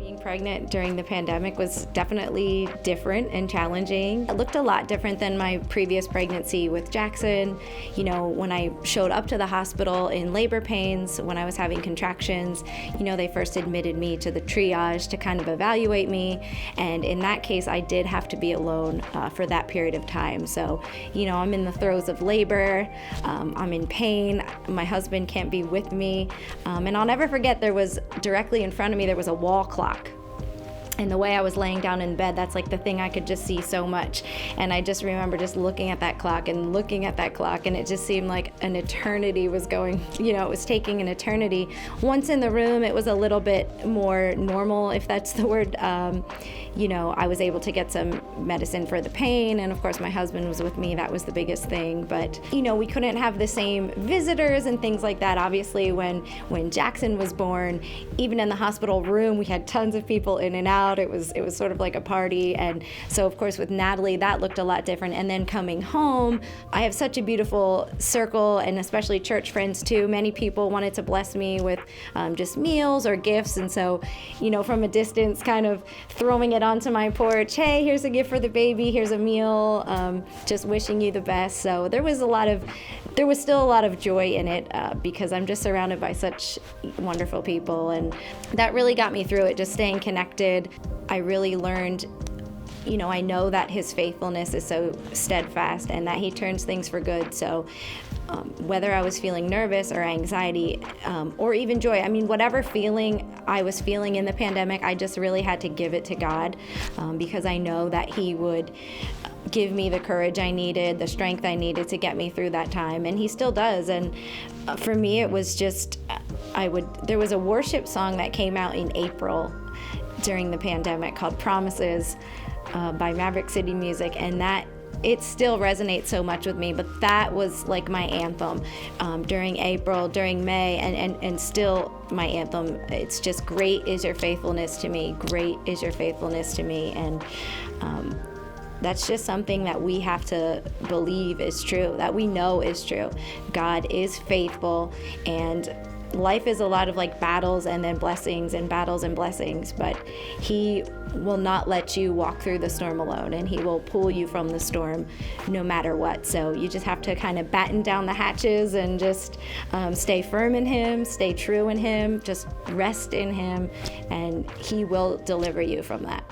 Being pregnant during the pandemic was definitely different and challenging. It looked a lot different than my previous pregnancy with Jackson. You know, when I showed up to the hospital in labor pains, when I was having contractions, you know, they first admitted me to the triage to kind of evaluate me. And in that case, I did have to be alone for that period of time. So, you know, I'm in the throes of labor, I'm in pain, my husband can't be with me. And I'll never forget, there was directly in front of me, there was a wall clock. And the way I was laying down in bed, that's like the thing I could just see so much. And I just remember just looking at that clock and looking at that clock, and it just seemed like an eternity was going, you know, it was taking an eternity. Once in the room, it was a little bit more normal, if that's the word. You know, I was able to get some medicine for the pain, and of course my husband was with me. That was the biggest thing. But, you know, we couldn't have the same visitors and things like that. Obviously, when Jackson was born, even in the hospital room, we had tons of people in and out. It was sort of like a party. And so, of course, with Natalie, that looked a lot different. And then coming home, I have such a beautiful circle, and especially church friends too. Many people wanted to bless me with just meals or gifts. And so, you know, from a distance, kind of throwing it onto my porch, hey, here's a gift for the baby, here's a meal, just wishing you the best. So there was still a lot of joy in it because I'm just surrounded by such wonderful people, and that really got me through it, just staying connected. I really learned, you know, I know that his faithfulness is so steadfast and that he turns things for good. So whether I was feeling nervous or anxiety or even joy, I mean, whatever feeling I was feeling in the pandemic, I just really had to give it to God because I know that he would give me the courage I needed, the strength I needed to get me through that time, and he still does. And for me, it was just, there was a worship song that came out in April during the pandemic called Promises by Maverick City Music, and that it still resonates so much with me. But that was like my anthem during April, during May, and still my anthem. It's just, great is your faithfulness to me, great is your faithfulness to me. And that's just something that we have to believe is true, that we know is true. God is faithful, and life is a lot of like battles and then blessings and battles and blessings, but he will not let you walk through the storm alone, and he will pull you from the storm no matter what. So you just have to kind of batten down the hatches and just stay firm in him, stay true in him, just rest in him, and he will deliver you from that.